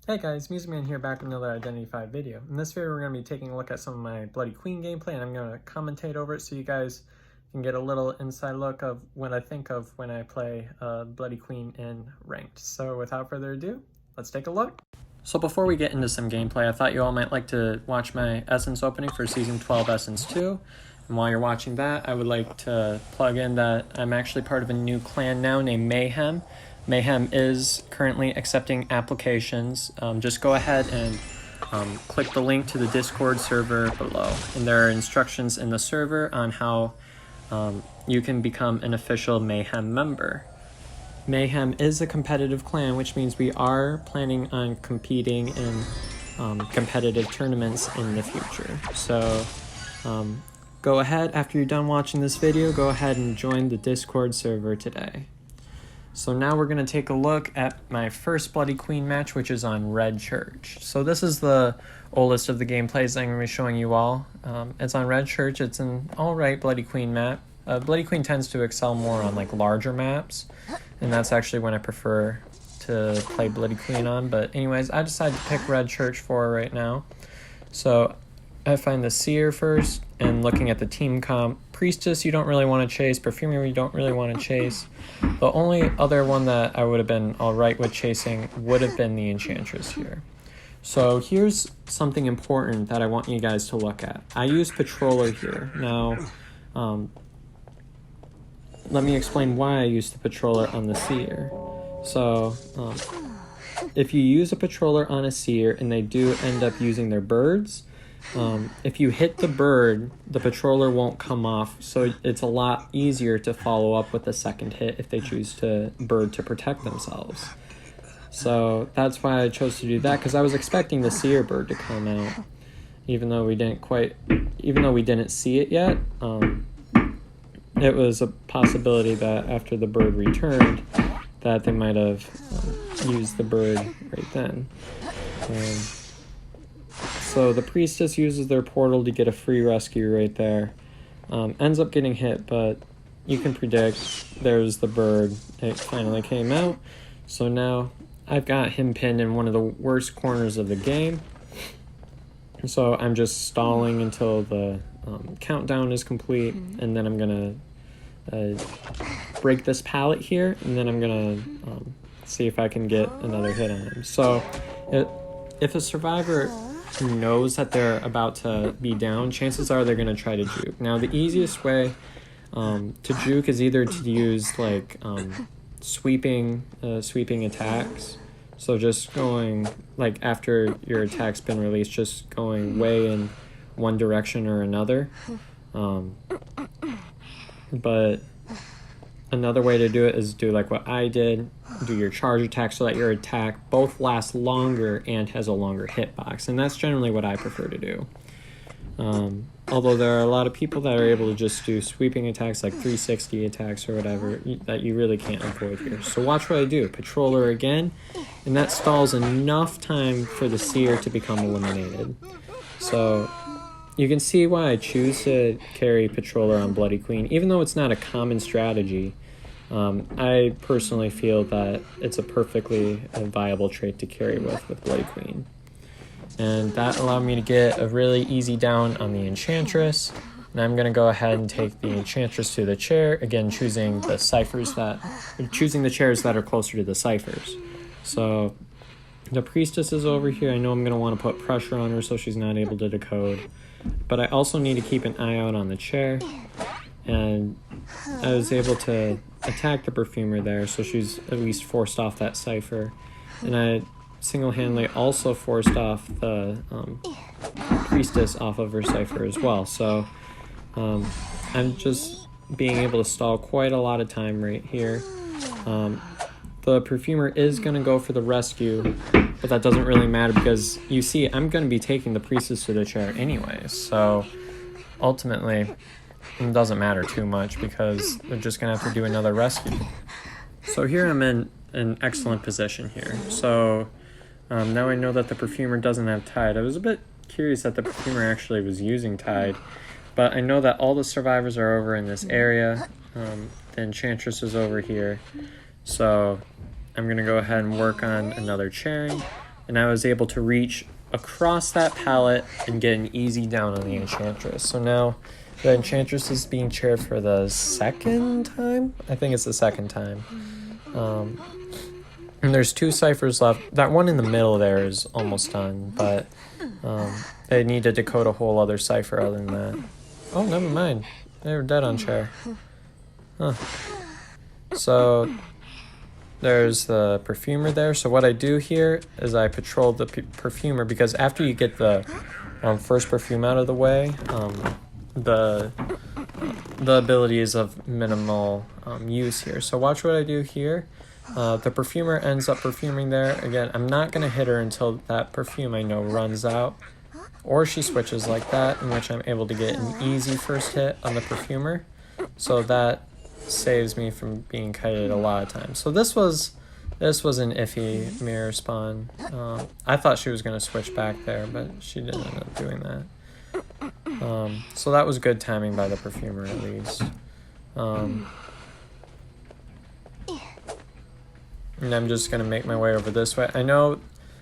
Hey guys, Musicman here, back with another Identity V video. In this video we're going to be taking a look at some of my Bloody Queen gameplay, and I'm going to commentate over it so you guys can get a little inside look of what I think of when I play Bloody Queen in Ranked. So without further ado, let's take a look. So before we get into some gameplay, I thought you all might like to watch my Essence opening for Season 12 Essence 2. And while you're watching that, I would like to plug in that I'm actually part of a new clan now named Mayhem. Mayhem is currently accepting applications. Just go ahead and click the link to the Discord server below. And there are instructions in the server on how you can become an official Mayhem member. Mayhem is a competitive clan, which means we are planning on competing in competitive tournaments in the future. So go ahead, after you're done watching this video, go ahead and join the Discord server today. So now we're going to take a look at my first Bloody Queen match, which is on Red Church. So this is the oldest of the gameplays I'm going to be showing you all. It's on Red Church. It's an alright Bloody Queen map. Bloody Queen tends to excel more on like larger maps, and that's actually when I prefer to play Bloody Queen on. But anyways, I decided to pick Red Church for right now. So I find the Seer first, and looking at the team comp, Priestess you don't really want to chase, Perfumer you don't really want to chase. The only other one that I would have been alright with chasing would have been the Enchantress here. So here's something important that I want you guys to look at. I use Patroller here. Now, let me explain why I use the Patroller on the Seer. So, if you use a Patroller on a Seer and they do end up using their birds, if you hit the bird, the Patroller won't come off, so it's a lot easier to follow up with a second hit if they choose to bird to protect themselves. So that's why I chose to do that, because I was expecting the Seer bird to come out, even though we didn't see it yet. It was a possibility that after the bird returned, that they might have used the bird right then. So the Priestess uses their portal to get a free rescue right there. Ends up getting hit, but you can predict there's the bird. It finally came out. So now I've got him pinned in one of the worst corners of the game. So I'm just stalling until the countdown is complete, and then I'm going to break this pallet here, and then I'm going to see if I can get another hit on him. So if a survivor knows that they're about to be down, chances are they're going to try to juke. Now the easiest way to juke is either to use like sweeping attacks. So just going like after your attack's been released, just going way in one direction or another. But another way to do it is do like what I did, do your charge attack so that your attack both lasts longer and has a longer hitbox, and that's generally what I prefer to do. Although there are a lot of people that are able to just do sweeping attacks like 360 attacks or whatever that you really can't avoid here. So watch what I do. Patroller again, and that stalls enough time for the Seer to become eliminated. So you can see why I choose to carry Patroller on Bloody Queen. Even though it's not a common strategy, I personally feel that it's a perfectly viable trait to carry with Bloody Queen. And that allowed me to get a really easy down on the Enchantress. And I'm going to go ahead and take the Enchantress to the chair, again choosing the chairs that are closer to the ciphers. So the Priestess is over here. I know I'm going to want to put pressure on her so she's not able to decode. But I also need to keep an eye out on the chair, and I was able to attack the Perfumer there, so she's at least forced off that cipher, and I single-handedly also forced off the Priestess off of her cipher as well. So I'm just being able to stall quite a lot of time right here. The Perfumer is going to go for the rescue, but that doesn't really matter because you see I'm going to be taking the Priestess to the chair anyways, so ultimately it doesn't matter too much because they're just going to have to do another rescue. So here I'm in an excellent position here. So now I know that the Perfumer doesn't have Tide. I was a bit curious that the Perfumer actually was using Tide, but I know that all the survivors are over in this area. The Enchantress is over here. So I'm going to go ahead and work on another chairing. and I was able to reach across that pallet and get an easy down on the Enchantress. So now the Enchantress is being chaired for the second time? I think it's the second time. And there's 2 ciphers left. That one in the middle there is almost done, but they need to decode a whole other cipher other than that. Oh, never mind. They were dead on chair. Huh. So there's the perfumer there. So what I do here is I patrol the perfumer, because after you get the first perfume out of the way, the ability is of minimal use here. So watch what I do here. The perfumer ends up perfuming there. Again, I'm not going to hit her until that perfume I know runs out, or she switches like that, in which I'm able to get an easy first hit on the perfumer. So that saves me from being kited a lot of times. So this was an iffy mirror spawn. I thought she was going to switch back there, but she didn't end up doing that. So that was good timing by the perfumer at least. And I'm just going to make my way over this way. I know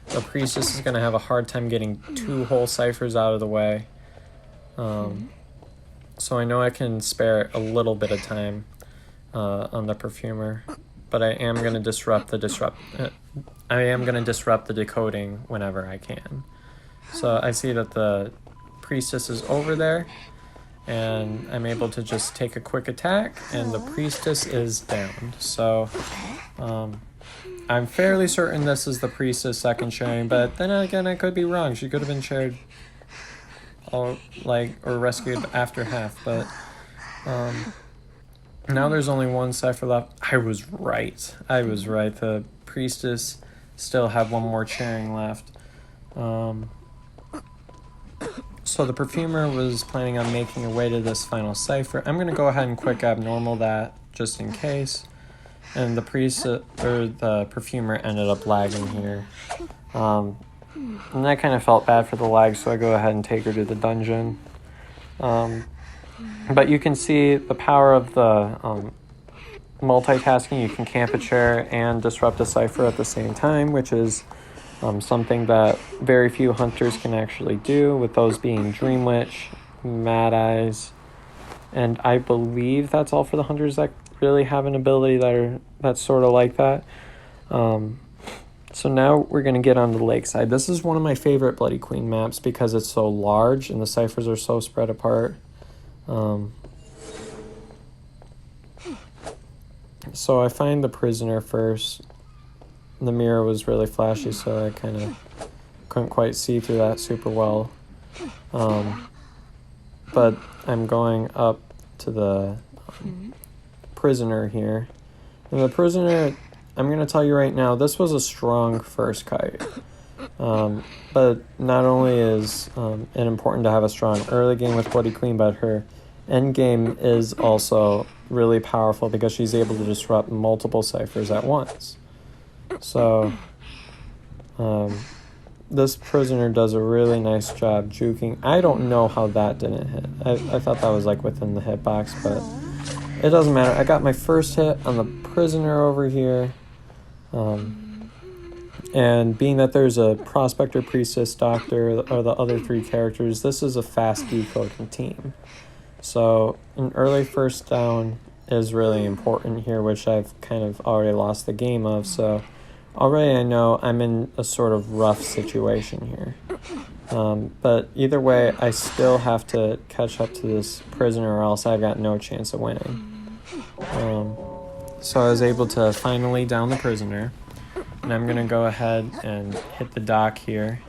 the priestess is going to have a hard time getting 2 whole ciphers out of the way. So I know I can spare a little bit of time on the perfumer, but I am going to disrupt the decoding whenever I can. So I see that the priestess is over there, and I'm able to just take a quick attack, and the priestess is down. So I'm fairly certain this is the priestess second sharing, but then again, I could be wrong. She could have been shared or rescued after half, but now there's only 1 cipher left. I was right. The priestess still had 1 more sharing left. So the perfumer was planning on making a way to this final cipher. I'm going to go ahead and quick abnormal that just in case. And the perfumer ended up lagging here. And I kind of felt bad for the lag, so I go ahead and take her to the dungeon. But you can see the power of the multitasking. You can camp a chair and disrupt a cipher at the same time, which is something that very few hunters can actually do, with those being Dream Witch, Mad Eyes, and I believe that's all for the hunters that really have an ability that's sort of like that. So now we're going to get on the lakeside. This is one of my favorite Bloody Queen maps because it's so large and the ciphers are so spread apart. So I find the prisoner first. The mirror was really flashy, so I kind of couldn't quite see through that super well. But I'm going up to the prisoner here. And the prisoner, I'm going to tell you right now, this was a strong first kite. But not only is it important to have a strong early game with Bloody Queen, but her end game is also really powerful because she's able to disrupt multiple ciphers at once. So this prisoner does a really nice job juking. I don't know how that didn't hit. I thought that was like within the hitbox, but it doesn't matter. I got my first hit on the prisoner over here. And being that there's a prospector, priestess, doctor, or the other 3 characters, this is a fast decoding team. So an early first down is really important here, which I've kind of already lost the game of. So already I know I'm in a sort of rough situation here. But either way, I still have to catch up to this prisoner or else I've got no chance of winning. So I was able to finally down the prisoner. And I'm going to go ahead and hit the dock here.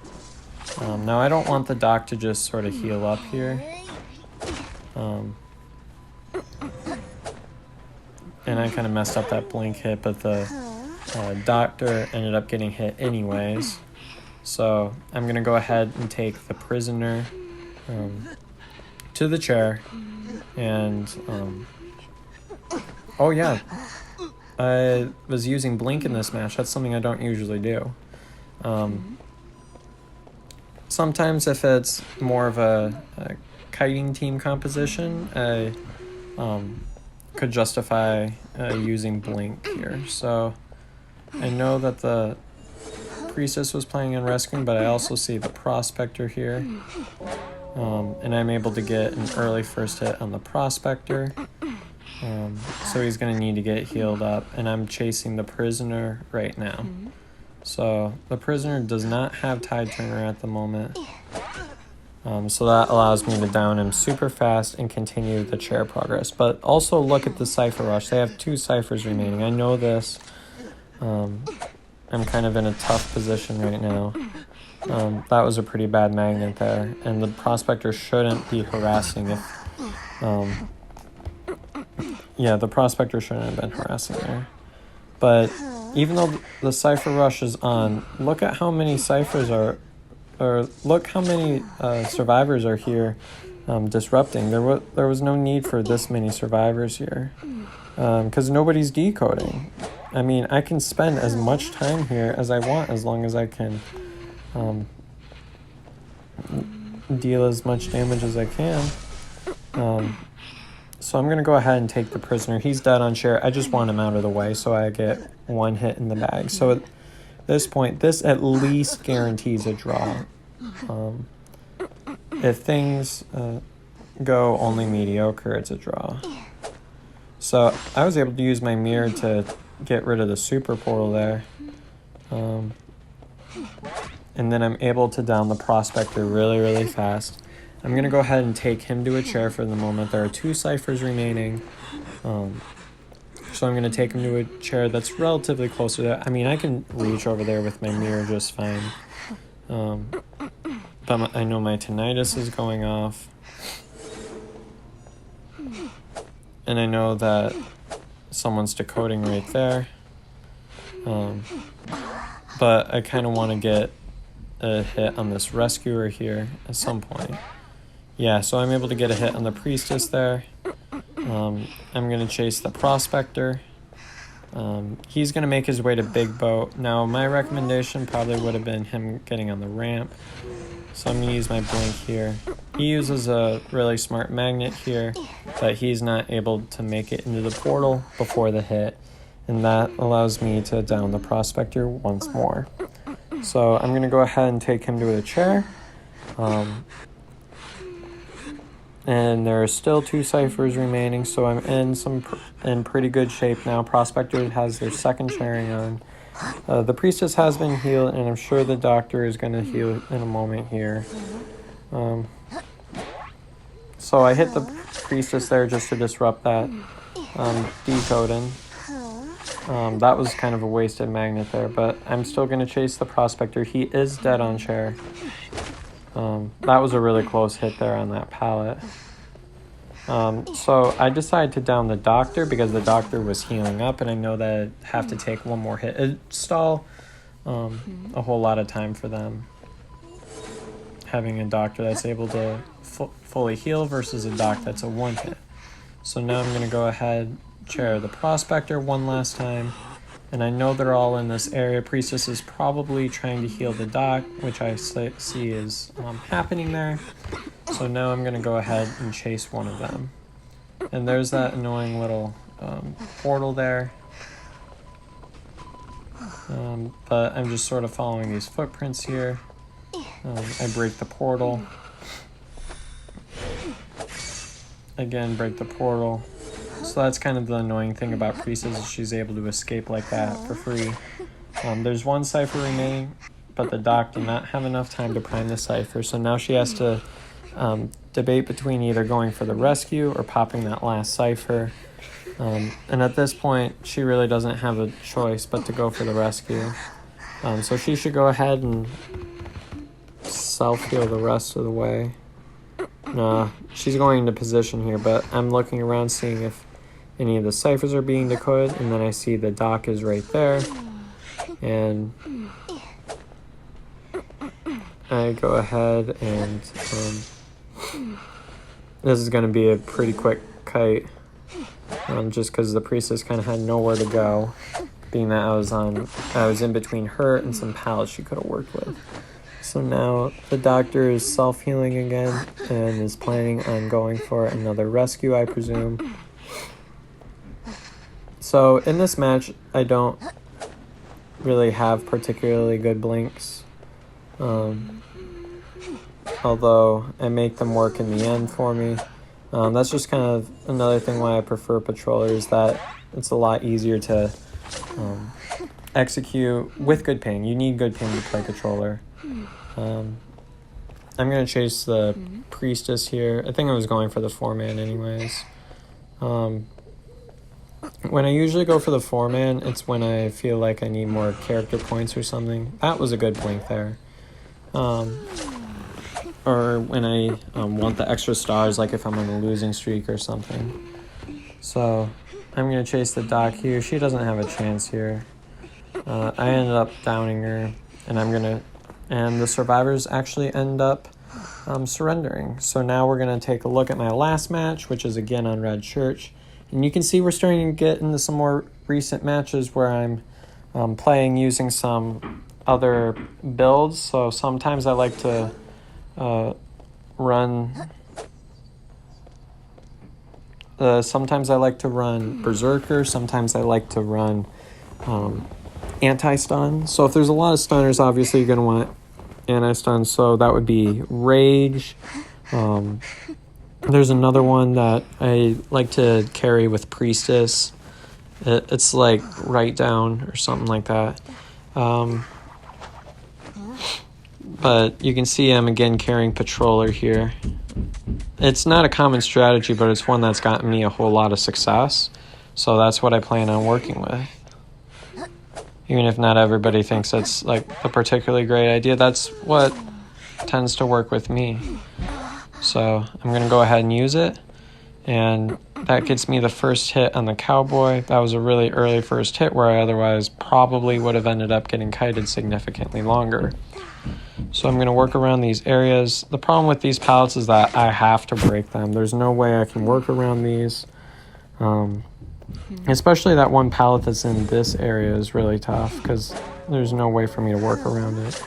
Now I don't want the dock to just sort of heal up here. And I kind of messed up that blink hit, but the doctor ended up getting hit anyways. So I'm going to go ahead and take the prisoner to the chair. And, oh yeah, I was using blink in this match. That's something I don't usually do. Sometimes if it's more of a kiting team composition, I could justify using blink here. So I know that the Priestess was planning on rescuing, but I also see the Prospector here. And I'm able to get an early first hit on the Prospector. So he's going to need to get healed up, and I'm chasing the Prisoner right now. So the Prisoner does not have Tide Turner at the moment. So that allows me to down him super fast and continue the chair progress. But also look at the Cypher Rush. They have 2 Cyphers remaining. I know this. I'm kind of in a tough position right now. That was a pretty bad magnet there. And the Prospector shouldn't be harassing if... yeah, the Prospector shouldn't have been harassing there. But even though the Cypher Rush is on, look at how many Cyphers are... Or look how many survivors are here disrupting. There was no need for this many survivors here. Because nobody's decoding. I mean, I can spend as much time here as I want as long as I can deal as much damage as I can. So I'm going to go ahead and take the Prisoner. He's dead on chair. I just want him out of the way so I get 1 hit in the bag. So at this point, this at least guarantees a draw. If things go only mediocre, it's a draw. So I was able to use my mirror to get rid of the super portal there. And then I'm able to down the Prospector really, really fast. I'm going to go ahead and take him to a chair for the moment. There are 2 Cyphers remaining. So I'm going to take him to a chair that's relatively close to that. I mean, I can reach over there with my mirror just fine. But I know my tinnitus is going off. And I know that someone's decoding right there. But I kind of want to get a hit on this rescuer here at some point. Yeah, so I'm able to get a hit on the Priestess there. I'm going to chase the Prospector. He's going to make his way to Big Boat. Now, my recommendation probably would have been him getting on the ramp. So I'm going to use my blink here. He uses a really smart magnet here, but he's not able to make it into the portal before the hit. And that allows me to down the Prospector once more. So I'm going to go ahead and take him to a chair. And there are still 2 Cyphers remaining, so I'm in pretty good shape now. Prospector has their second chairing on. The Priestess has been healed, and I'm sure the Doctor is going to heal in a moment here. So I hit the Priestess there just to disrupt that decoding. That was kind of a wasted magnet there, but I'm still going to chase the Prospector. He is dead on chair. That was a really close hit there on that pallet. So I decided to down the Doctor because the Doctor was healing up, and I know that I have to take 1 more hit. It'd stall a whole lot of time for them, having a Doctor that's able to fully heal versus a Doc that's a 1 hit. So now I'm going to go ahead, chair the Prospector 1 last time. And I know they're all in this area. Priestess is probably trying to heal the Doc, which I see is happening there. So now I'm going to go ahead and chase one of them. And there's that annoying little portal there. But I'm just sort of following these footprints here. I break the portal. Again, break the portal. So that's kind of the annoying thing about Priestess, is she's able to escape like that for free. There's 1 Cypher remaining, but the Doc did not have enough time to prime the Cypher, so now she has to debate between either going for the rescue or popping that last Cypher. And at this point, she really doesn't have a choice but to go for the rescue. So she should go ahead and self-heal the rest of the way. Nah, she's going into position here, but I'm looking around seeing if any of the Cyphers are being decoded, and then I see the Doc is right there. And I go ahead and this is going to be a pretty quick kite, just because the Priestess kind of had nowhere to go, being that I was in between her and some pallets she could have worked with. So now the Doctor is self-healing again and is planning on going for another rescue, I presume. So in this match, I don't really have particularly good blinks. Although I make them work in the end for me. That's just kind of another thing why I prefer Patroller, is that it's a lot easier to execute with good ping. You need good ping to play Controller. I'm going to chase the Priestess here. I think I was going for the 4-man anyways. When I usually go for the 4-man, it's when I feel like I need more character points or something. That was a good blink there. Or when I want the extra stars, like if I'm on a losing streak or something. So I'm going to chase the Doc here. She doesn't have a chance here. I ended up downing her, and the survivors actually end up surrendering. So now we're going to take a look at my last match, which is again on Red Church. And you can see we're starting to get into some more recent matches where I'm playing using some other builds. So sometimes I like to run Berserker. Sometimes I like to run anti-stun. So if there's a lot of stunners, obviously you're going to want anti-stun. So that would be Rage. There's another one that I like to carry with Priestess. It's like Write Down or something like that. But you can see I'm again carrying Patroller here. It's not a common strategy, but it's one that's gotten me a whole lot of success. So that's what I plan on working with. Even if not everybody thinks that's like a particularly great idea, that's what tends to work with me. So I'm going to go ahead and use it. And that gets me the first hit on the Cowboy. That was a really early first hit where I otherwise probably would have ended up getting kited significantly longer. So I'm going to work around these areas. The problem with these pallets is that I have to break them. There's no way I can work around these. Especially that one pallet that's in this area is really tough because there's no way for me to work around it.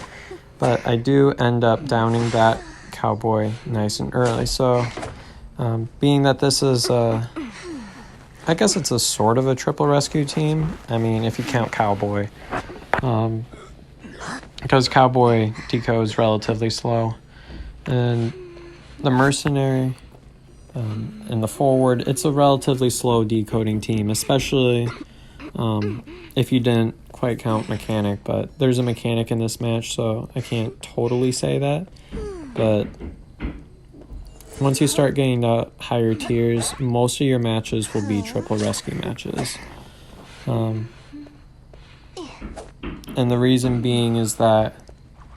But I do end up downing that Cowboy nice and early. So being that this is I guess it's a sort of a triple rescue team. I mean, if you count Cowboy. Because Cowboy decodes relatively slow. And the Mercenary and the Forward, it's a relatively slow decoding team, especially if you didn't quite count Mechanic. But there's a Mechanic in this match, so I can't totally say that. But once you start getting to higher tiers, most of your matches will be triple rescue matches. And the reason being is that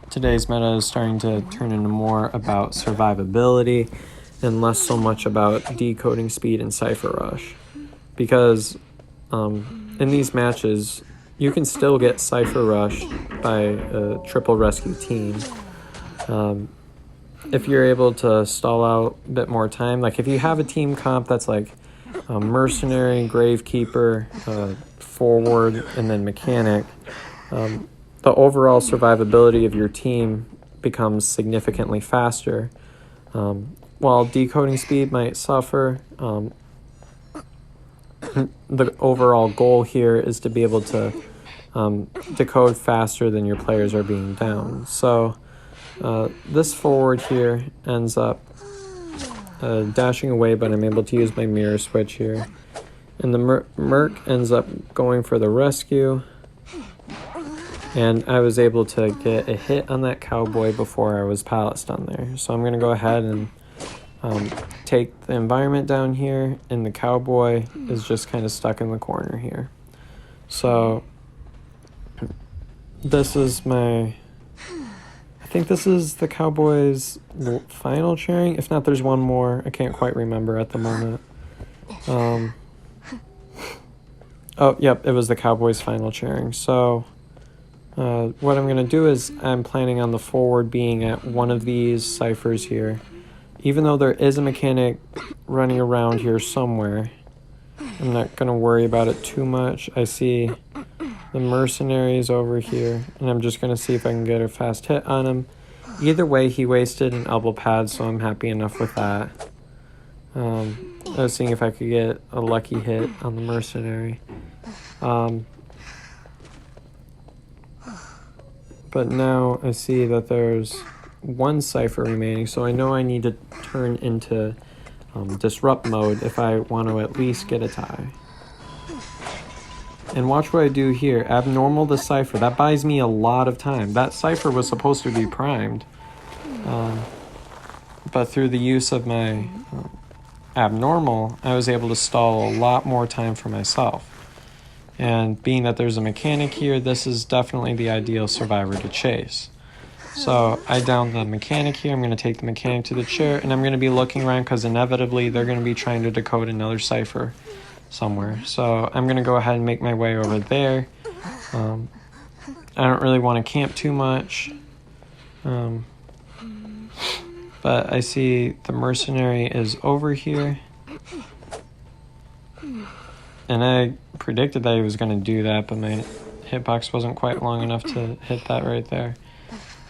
today's meta is starting to turn into more about survivability and less so much about decoding speed and Cypher Rush. Because in these matches, you can still get Cypher Rush by a triple rescue team. If you're able to stall out a bit more time, like if you have a team comp that's like Mercenary, Gravekeeper, Forward, and then Mechanic, the overall survivability of your team becomes significantly faster. While decoding speed might suffer, the overall goal here is to be able to decode faster than your players are being down. So this Forward here ends up dashing away, but I'm able to use my mirror switch here. And the Merc ends up going for the rescue. And I was able to get a hit on that Cowboy before I was pallet stun there. So I'm going to go ahead and take the environment down here, and the Cowboy is just kind of stuck in the corner here. So this is I think this is the Cowboy's final chairing. If not, there's one more. I can't quite remember at the moment. Oh, yep, it was the Cowboy's final chairing. So what I'm going to do is I'm planning on the Forward being at one of these ciphers here. Even though there is a Mechanic running around here somewhere, I'm not going to worry about it too much. I see the Mercenaries over here, and I'm just going to see if I can get a fast hit on him. Either way, he wasted an elbow pad, so I'm happy enough with that. I was seeing if I could get a lucky hit on the Mercenary. but now I see that there's one cipher remaining, so I know I need to turn into disrupt mode if I want to at least get a tie. And watch what I do here. Abnormal the cipher. That buys me a lot of time. That cipher was supposed to be primed. But through the use of my abnormal, I was able to stall a lot more time for myself. And being that there's a mechanic here, this is definitely the ideal survivor to chase. So I downed the mechanic here. I'm going to take the mechanic to the chair, and I'm going to be looking around because inevitably they're going to be trying to decode another cipher somewhere. So I'm going to go ahead and make my way over there. I don't really want to camp too much. But I see the mercenary is over here. And I predicted that he was going to do that, but my hitbox wasn't quite long enough to hit that right there.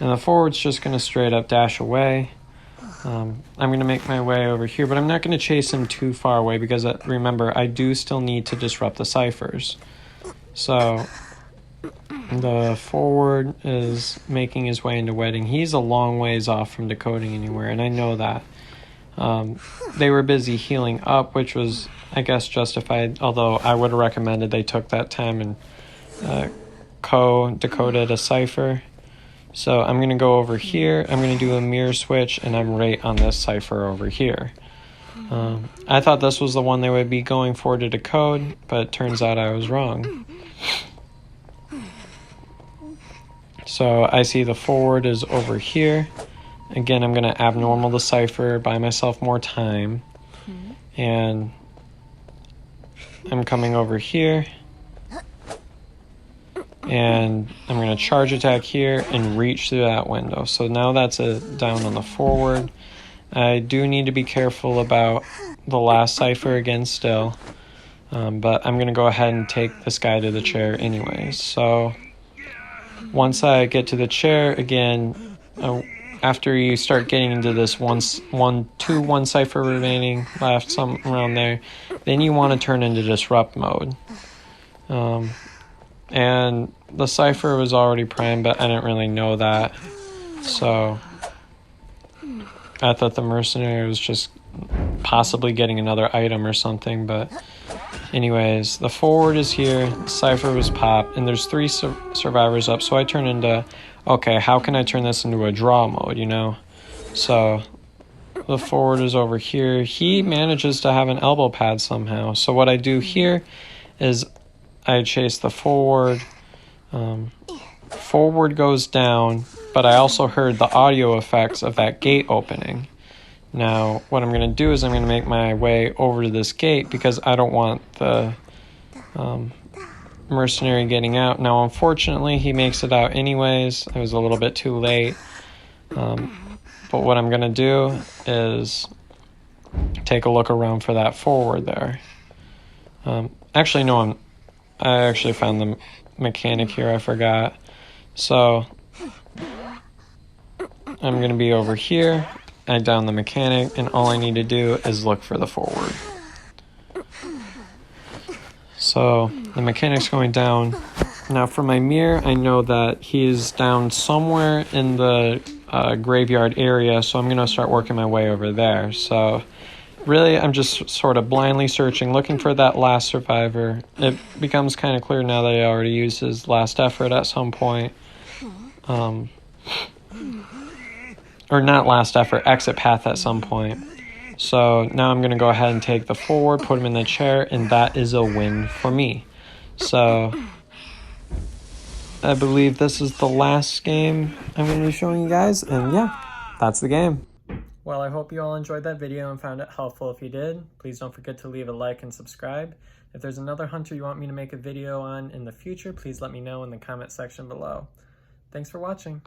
And the forward's just going to straight up dash away. I'm going to make my way over here, but I'm not going to chase him too far away because, remember, I do still need to disrupt the ciphers. So the forward is making his way into wedding. He's a long ways off from decoding anywhere, and I know that. They were busy healing up, which was, I guess, justified, although I would have recommended they took that time and decoded a cipher. So I'm going to go over here, I'm going to do a mirror switch, and I'm right on this cipher over here. I thought this was the one they would be going for to decode, but it turns out I was wrong. So I see the forward is over here. Again, I'm going to abnormal the cipher, buy myself more time. And I'm coming over here. And I'm going to charge attack here and reach through that window. So now that's a down on the forward. I do need to be careful about the last cipher again still. But I'm going to go ahead and take this guy to the chair anyways. So once I get to the chair, again, after you start getting into this one cipher remaining left, something around there, then you want to turn into disrupt mode. And the cipher was already primed, but I didn't really know that. So I thought the mercenary was just possibly getting another item or something. But anyways, the forward is here, the cipher was popped, and there's 3 survivors up. So I turn into, okay, how can I turn this into a draw mode, you know? So the forward is over here. He manages to have an elbow pad somehow. So what I do here is I chase the forward. Forward goes down, but I also heard the audio effects of that gate opening. Now, what I'm going to do is I'm going to make my way over to this gate because I don't want the mercenary getting out. Now, unfortunately, he makes it out anyways. I was a little bit too late. But what I'm going to do is take a look around for that forward there. Actually, no, I actually found the mechanic here, I forgot. So I'm going to be over here, I down the mechanic, and all I need to do is look for the forward. So the mechanic's going down. Now for my mirror, I know that he's down somewhere in the graveyard area, so I'm going to start working my way over there. So really, I'm just sort of blindly searching, looking for that last survivor. It becomes kind of clear now that he already used his last effort at some point. Or not last effort, exit path at some point. So now I'm going to go ahead and take the forward, put him in the chair, and that is a win for me. So I believe this is the last game I'm going to be showing you guys, and yeah, that's the game. Well, I hope you all enjoyed that video and found it helpful. If you did, please don't forget to leave a like and subscribe. If there's another hunter you want me to make a video on in the future, please let me know in the comment section below. Thanks for watching.